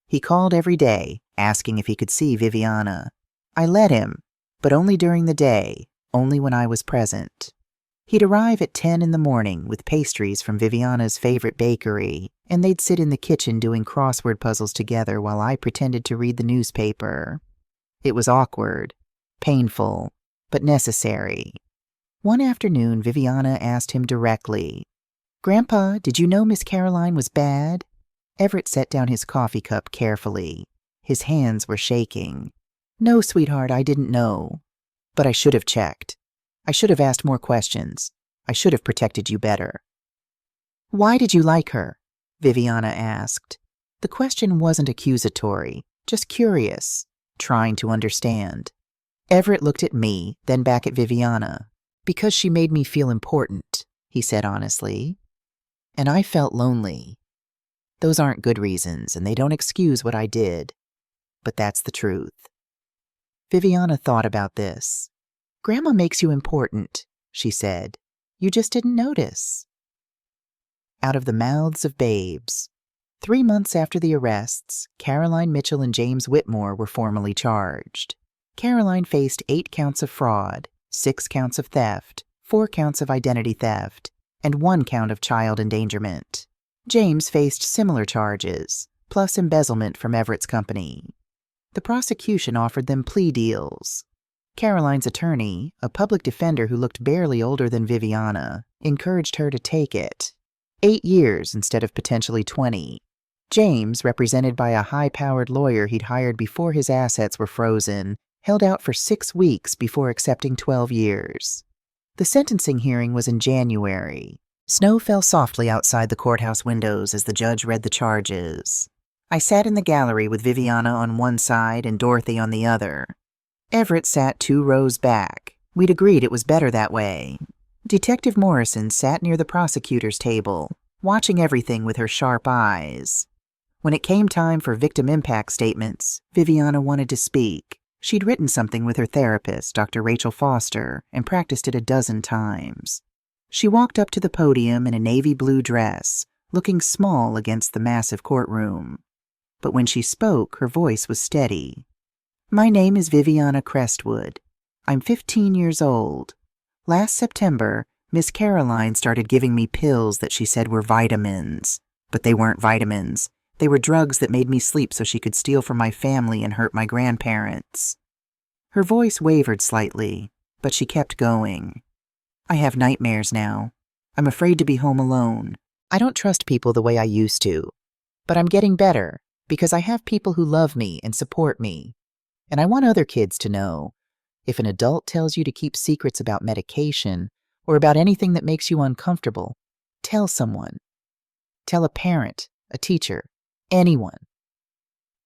He called every day, asking if he could see Viviana. I let him, but only during the day, only when I was present. He'd arrive at 10 in the morning with pastries from Viviana's favorite bakery, and they'd sit in the kitchen doing crossword puzzles together while I pretended to read the newspaper. It was awkward, painful, but necessary. One afternoon, Viviana asked him directly, "Grandpa, did you know Miss Caroline was bad?" Everett set down his coffee cup carefully. His hands were shaking. "No, sweetheart, I didn't know. But I should have checked. I should have asked more questions. I should have protected you better." "Why did you like her?" Viviana asked. The question wasn't accusatory, just curious, trying to understand. Everett looked at me, then back at Viviana. "Because she made me feel important," he said honestly. "And I felt lonely. Those aren't good reasons, and they don't excuse what I did. But that's the truth." Viviana thought about this. "Grandma makes you important," she said. "You just didn't notice." Out of the mouths of babes. 3 months after the arrests, Caroline Mitchell and James Whitmore were formally charged. Caroline faced 8 counts of fraud, 6 counts of theft, 4 counts of identity theft, and 1 count of child endangerment. James faced similar charges, plus embezzlement from Everett's company. The prosecution offered them plea deals. Caroline's attorney, a public defender who looked barely older than Viviana, encouraged her to take it. 8 years instead of potentially 20. James, represented by a high-powered lawyer he'd hired before his assets were frozen, held out for 6 weeks before accepting 12 years. The sentencing hearing was in January. Snow fell softly outside the courthouse windows as the judge read the charges. I sat in the gallery with Viviana on one side and Dorothy on the other. Everett sat 2 rows back. We'd agreed it was better that way. Detective Morrison sat near the prosecutor's table, watching everything with her sharp eyes. When it came time for victim impact statements, Viviana wanted to speak. She'd written something with her therapist, Dr. Rachel Foster, and practiced it a dozen times. She walked up to the podium in a navy blue dress, looking small against the massive courtroom. But when she spoke, her voice was steady. My name is Viviana Crestwood. I'm 15 years old. Last September, Miss Caroline started giving me pills that she said were vitamins. But they weren't vitamins. They were drugs that made me sleep so she could steal from my family and hurt my grandparents. Her voice wavered slightly, but she kept going. I have nightmares now. I'm afraid to be home alone. I don't trust people the way I used to. But I'm getting better because I have people who love me and support me. And I want other kids to know, if an adult tells you to keep secrets about medication or about anything that makes you uncomfortable, tell someone. Tell a parent, a teacher, anyone.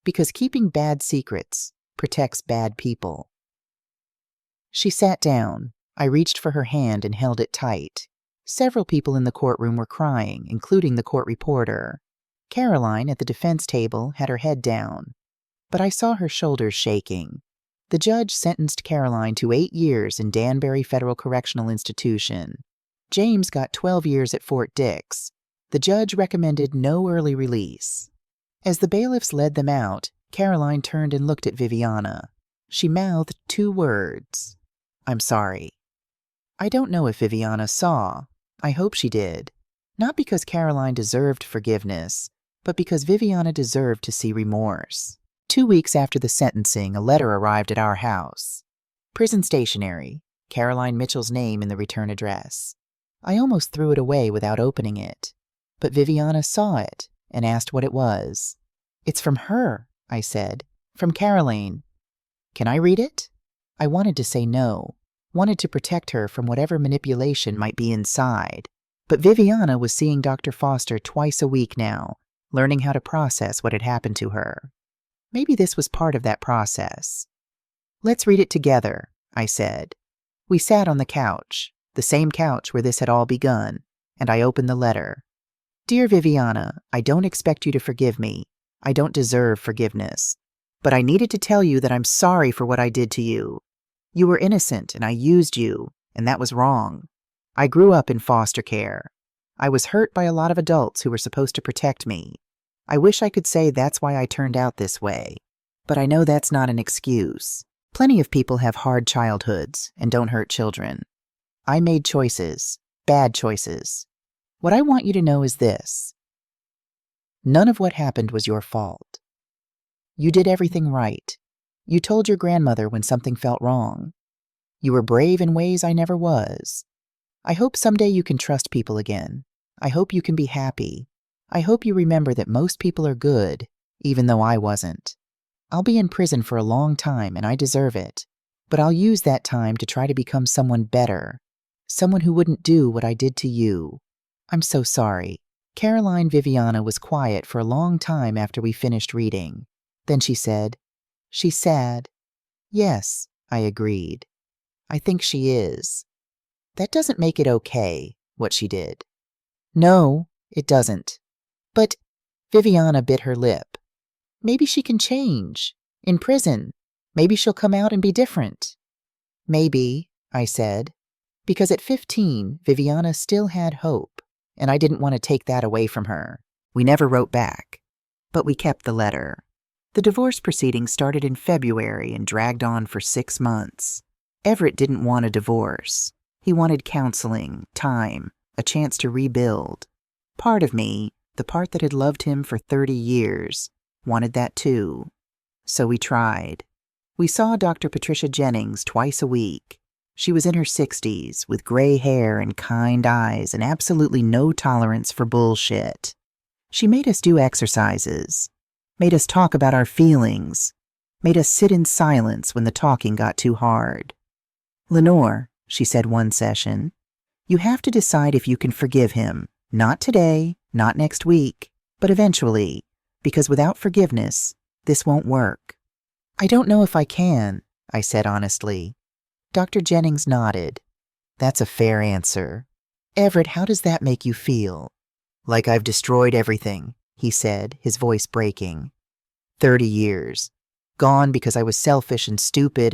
Because keeping bad secrets protects bad people. She sat down. I reached for her hand and held it tight. Several people in the courtroom were crying, including the court reporter. Caroline, at the defense table, had her head down. But I saw her shoulders shaking. The judge sentenced Caroline to 8 years in Danbury Federal Correctional Institution. James got 12 years at Fort Dix. The judge recommended no early release. As the bailiffs led them out, Caroline turned and looked at Viviana. She mouthed 2 words. I'm sorry. I don't know if Viviana saw. I hope she did. Not because Caroline deserved forgiveness, but because Viviana deserved to see remorse. 2 weeks after the sentencing, a letter arrived at our house. Prison stationery, Caroline Mitchell's name in the return address. I almost threw it away without opening it. But Viviana saw it and asked what it was. It's from her, I said. From Caroline. Can I read it? I wanted to say no, wanted to protect her from whatever manipulation might be inside. But Viviana was seeing Dr. Foster twice a week now, learning how to process what had happened to her. Maybe this was part of that process. Let's read it together, I said. We sat on the couch, the same couch where this had all begun, and I opened the letter. Dear Viviana, I don't expect you to forgive me. I don't deserve forgiveness. But I needed to tell you that I'm sorry for what I did to you. You were innocent and I used you, and that was wrong. I grew up in foster care. I was hurt by a lot of adults who were supposed to protect me. I wish I could say that's why I turned out this way, but I know that's not an excuse. Plenty of people have hard childhoods and don't hurt children. I made choices, bad choices. What I want you to know is this. None of what happened was your fault. You did everything right. You told your grandmother when something felt wrong. You were brave in ways I never was. I hope someday you can trust people again. I hope you can be happy. I hope you remember that most people are good, even though I wasn't. I'll be in prison for a long time and I deserve it, but I'll use that time to try to become someone better, someone who wouldn't do what I did to you. I'm so sorry. Caroline Viviana was quiet for a long time after we finished reading. Then she said, She's sad. Yes, I agreed. I think she is. That doesn't make it okay, what she did. No, it doesn't. But Viviana bit her lip. Maybe she can change. In prison. Maybe she'll come out and be different. Maybe, I said, because at 15, Viviana still had hope, and I didn't want to take that away from her. We never wrote back, but we kept the letter. The divorce proceedings started in February and dragged on for 6 months. Everett didn't want a divorce. He wanted counseling, time, a chance to rebuild. Part of me, the part that had loved him for 30 years, wanted that too. So we tried. We saw Dr. Patricia Jennings twice a week. She was in her 60s, with gray hair and kind eyes and absolutely no tolerance for bullshit. She made us do exercises, made us talk about our feelings, made us sit in silence when the talking got too hard. Lenore, she said one session, you have to decide if you can forgive him. Not today, not next week, but eventually, because without forgiveness, this won't work. I don't know if I can, I said honestly. Dr. Jennings nodded. That's a fair answer. Everett, how does that make you feel? Like I've destroyed everything, he said, his voice breaking. 30 years. Gone because I was selfish and stupid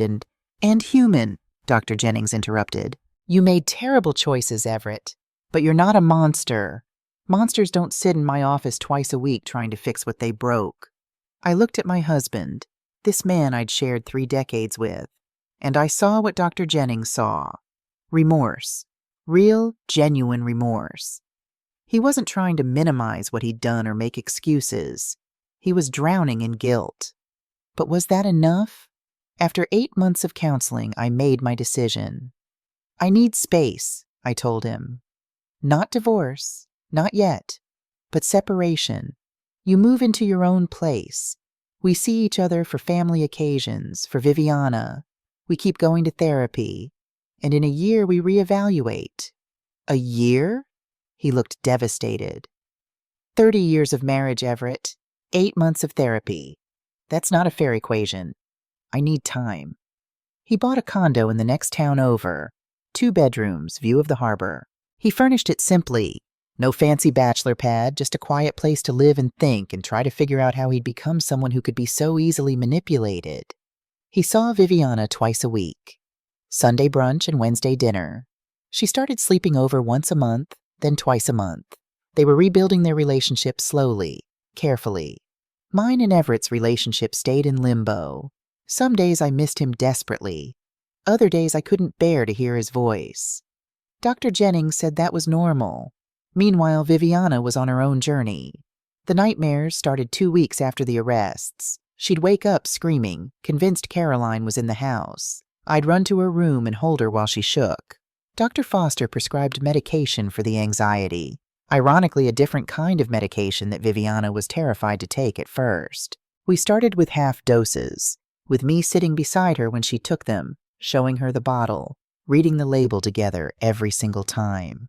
and human, Dr. Jennings interrupted. You made terrible choices, Everett, but you're not a monster. Monsters don't sit in my office twice a week trying to fix what they broke. I looked at my husband, this man I'd shared 3 decades with, and I saw what Dr. Jennings saw. Remorse. Real, genuine remorse. He wasn't trying to minimize what he'd done or make excuses. He was drowning in guilt. But was that enough? After 8 months of counseling, I made my decision. I need space, I told him. Not divorce, not yet, but separation. You move into your own place. We see each other for family occasions, for Viviana. We keep going to therapy. And in a year, we reevaluate. A year? He looked devastated. 30 years of marriage, Everett. 8 months of therapy. That's not a fair equation. I need time. He bought a condo in the next town over. 2 bedrooms, view of the harbor. He furnished it simply. No fancy bachelor pad, just a quiet place to live and think and try to figure out how he'd become someone who could be so easily manipulated. He saw Viviana twice a week. Sunday brunch and Wednesday dinner. She started sleeping over once a month, then twice a month. They were rebuilding their relationship slowly, carefully. Mine and Everett's relationship stayed in limbo. Some days I missed him desperately. Other days I couldn't bear to hear his voice. Dr. Jennings said that was normal. Meanwhile, Viviana was on her own journey. The nightmares started 2 weeks after the arrests. She'd wake up screaming, convinced Caroline was in the house. I'd run to her room and hold her while she shook. Dr. Foster prescribed medication for the anxiety. Ironically, a different kind of medication that Viviana was terrified to take at first. We started with half doses, with me sitting beside her when she took them, showing her the bottle, reading the label together every single time.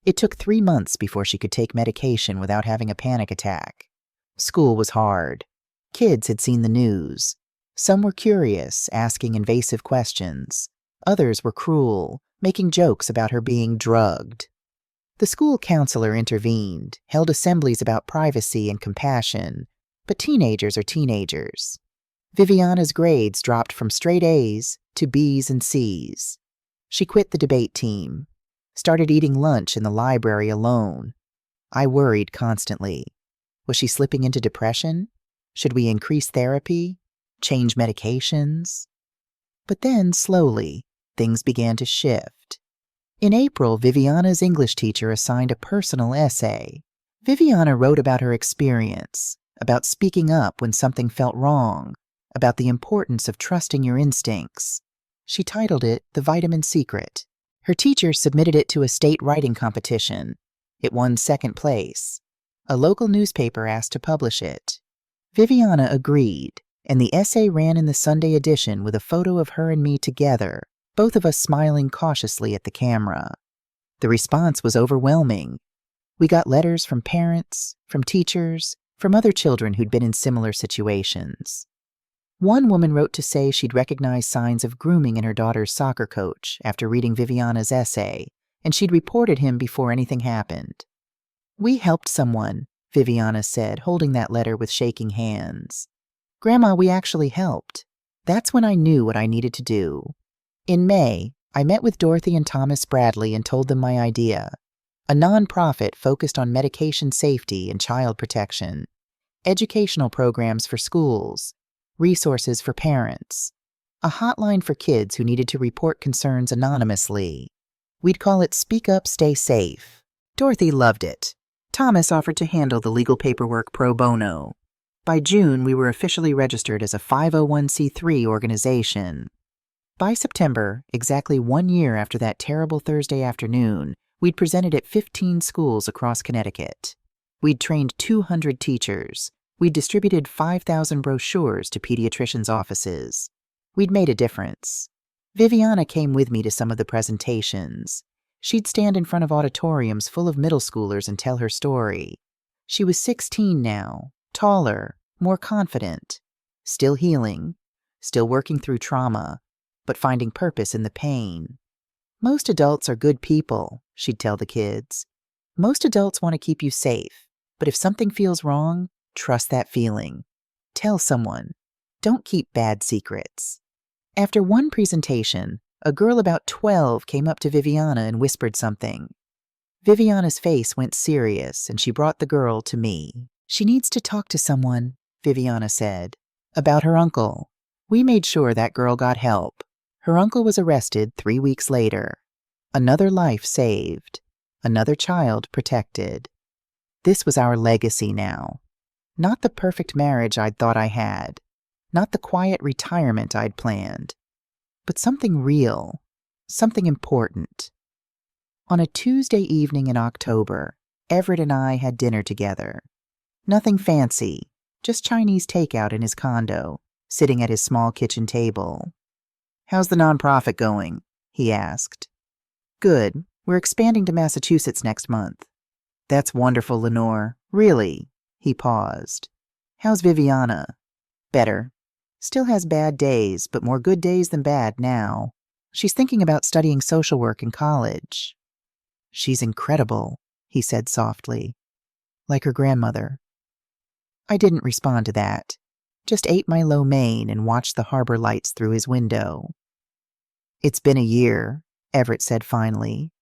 It took 3 months before she could take medication without having a panic attack. School was hard. Kids had seen the news. Some were curious, asking invasive questions. Others were cruel, making jokes about her being drugged. The school counselor intervened, held assemblies about privacy and compassion, but teenagers are teenagers. Viviana's grades dropped from straight A's to B's and C's. She quit the debate team, started eating lunch in the library alone. I worried constantly. Was she slipping into depression? Should we increase therapy? Change medications? But then, slowly, things began to shift. In April, Viviana's English teacher assigned a personal essay. Viviana wrote about her experience, about speaking up when something felt wrong, about the importance of trusting your instincts. She titled it The Vitamin Secret. Her teacher submitted it to a state writing competition. It won 2nd place. A local newspaper asked to publish it. Viviana agreed, and the essay ran in the Sunday edition with a photo of her and me together, both of us smiling cautiously at the camera. The response was overwhelming. We got letters from parents, from teachers, from other children who'd been in similar situations. One woman wrote to say she'd recognized signs of grooming in her daughter's soccer coach after reading Viviana's essay, and she'd reported him before anything happened. We helped someone, Viviana said, holding that letter with shaking hands. Grandma, we actually helped. That's when I knew what I needed to do. In May, I met with Dorothy and Thomas Bradley and told them my idea. A nonprofit focused on medication safety and child protection, educational programs for schools, resources for parents, a hotline for kids who needed to report concerns anonymously. We'd call it Speak Up, Stay Safe. Dorothy loved it. Thomas offered to handle the legal paperwork pro bono. By June, we were officially registered as a 501c3 organization. By September, exactly 1 year after that terrible Thursday afternoon, we'd presented at 15 schools across Connecticut. We'd trained 200 teachers. We'd distributed 5,000 brochures to pediatricians' offices. We'd made a difference. Viviana came with me to some of the presentations. She'd stand in front of auditoriums full of middle schoolers and tell her story. She was 16 now, taller, more confident, still healing, still working through trauma, but finding purpose in the pain. Most adults are good people, she'd tell the kids. Most adults want to keep you safe, but if something feels wrong, trust that feeling. Tell someone. Don't keep bad secrets. After one presentation, a girl about 12 came up to Viviana and whispered something. Viviana's face went serious, and she brought the girl to me. She needs to talk to someone, Viviana said, about her uncle. We made sure that girl got help. Her uncle was arrested 3 weeks later. Another life saved. Another child protected. This was our legacy now. Not the perfect marriage I'd thought I had. Not the quiet retirement I'd planned. But something real. Something important. On a Tuesday evening in October, Everett and I had dinner together. Nothing fancy, just Chinese takeout in his condo, sitting at his small kitchen table. "How's the nonprofit going?" he asked. "Good. We're expanding to Massachusetts next month." "That's wonderful, Lenore. Really?" He paused. "How's Viviana?" "Better. Still has bad days, but more good days than bad now. She's thinking about studying social work in college." "She's incredible," he said softly. "Like her grandmother." I didn't respond to that. Just ate my lo mein and watched the harbor lights through his window. "It's been a year," Everett said finally.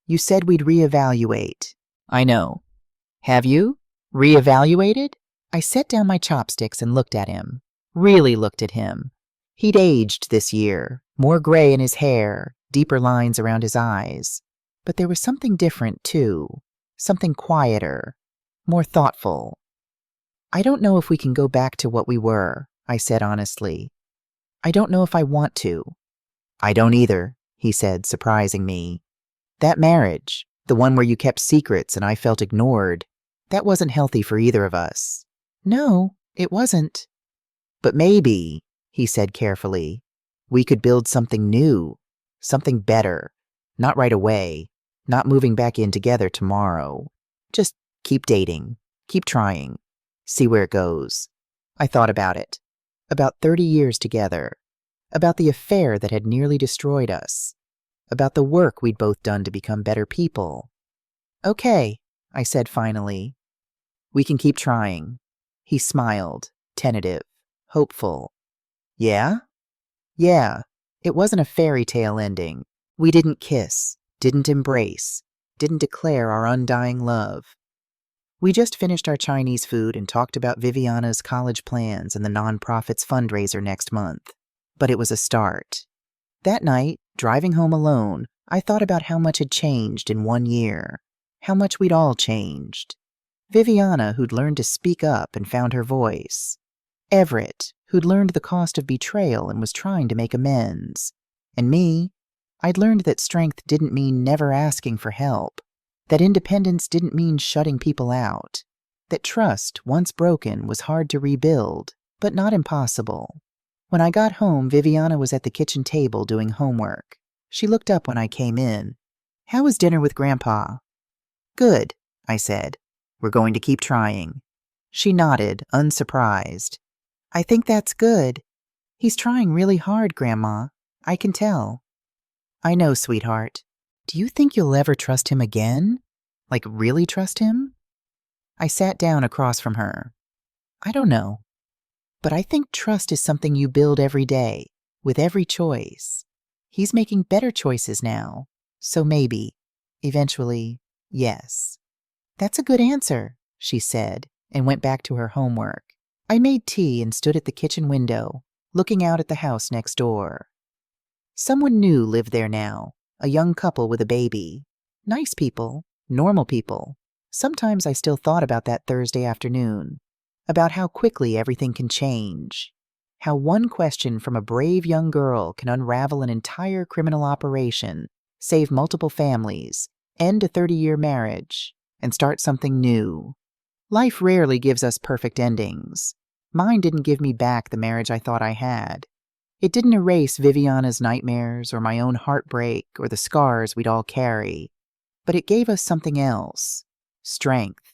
"You said we'd reevaluate." "I know. Have you? Reevaluated?" I set down my chopsticks and looked at him. Really looked at him. He'd aged this year, more gray in his hair, deeper lines around his eyes. But there was something different, too. Something quieter, more thoughtful. "I don't know if we can go back to what we were," I said honestly. "I don't know if I want to." "I don't either," he said, surprising me. "That marriage, the one where you kept secrets and I felt ignored, that wasn't healthy for either of us." "No, it wasn't." "But maybe," he said carefully, "we could build something new, something better. Not right away, not moving back in together tomorrow. Just keep dating, keep trying, see where it goes." I thought about it. About 30 years together. About the affair that had nearly destroyed us. About the work we'd both done to become better people. "Okay," I said finally. "We can keep trying." He smiled, tentative, hopeful. "Yeah?" "Yeah. It wasn't a fairy tale ending. We didn't kiss, didn't embrace, didn't declare our undying love. We just finished our Chinese food and talked about Viviana's college plans and the nonprofit's fundraiser next month. But it was a start. That night, driving home alone, I thought about how much had changed in 1 year. How much we'd all changed. Viviana, who'd learned to speak up and found her voice. Everett, who'd learned the cost of betrayal and was trying to make amends. And me, I'd learned that strength didn't mean never asking for help. That independence didn't mean shutting people out. That trust, once broken, was hard to rebuild, but not impossible. When I got home, Viviana was at the kitchen table doing homework. She looked up when I came in. "How was dinner with Grandpa?" "Good," I said. "We're going to keep trying." She nodded, unsurprised. "I think that's good. He's trying really hard, Grandma. I can tell." "I know, sweetheart. Do you think you'll ever trust him again? Like, really trust him?" I sat down across from her. "I don't know. But I think trust is something you build every day, with every choice. He's making better choices now. So maybe, eventually, yes." "That's a good answer," she said, and went back to her homework. I made tea and stood at the kitchen window, looking out at the house next door. Someone new lived there now, a young couple with a baby. Nice people, normal people. Sometimes I still thought about that Thursday afternoon, about how quickly everything can change, how one question from a brave young girl can unravel an entire criminal operation, save multiple families, end a 30-year marriage, and start something new. Life rarely gives us perfect endings. Mine didn't give me back the marriage I thought I had. It didn't erase Viviana's nightmares or my own heartbreak or the scars we'd all carry. But it gave us something else. Strength,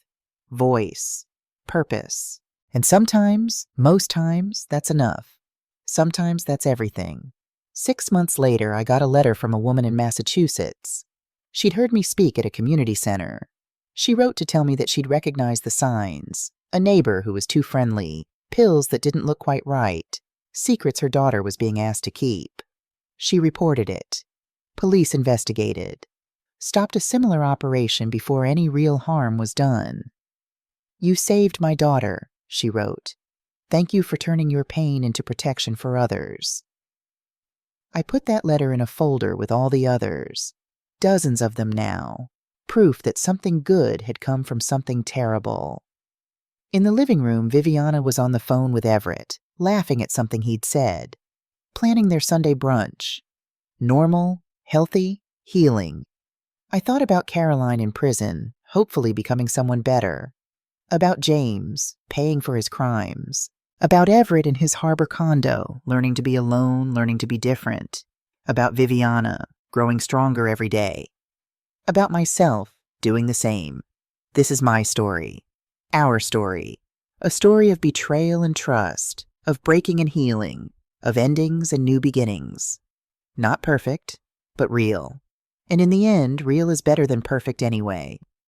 voice, purpose. And sometimes, most times, that's enough. Sometimes that's everything. 6 months later, I got a letter from a woman in Massachusetts. She'd heard me speak at a community center. She wrote to tell me that she'd recognized the signs, a neighbor who was too friendly, pills that didn't look quite right, Secrets her daughter was being asked to keep. She reported it. Police investigated. Stopped a similar operation before any real harm was done. "You saved my daughter," she wrote. "Thank you for turning your pain into protection for others." I put that letter in a folder with all the others, dozens of them now, proof that something good had come from something terrible. In the living room, Viviana was on the phone with Everett, laughing at something he'd said, planning their Sunday brunch. Normal, healthy, healing. I thought about Caroline in prison, hopefully becoming someone better. About James, paying for his crimes. About Everett in his harbor condo, learning to be alone, learning to be different. About Viviana, growing stronger every day. About myself, doing the same. This is my story. Our story. A story of betrayal and trust, of breaking and healing, of endings and new beginnings. Not perfect, but real. And in the end, real is better than perfect anyway.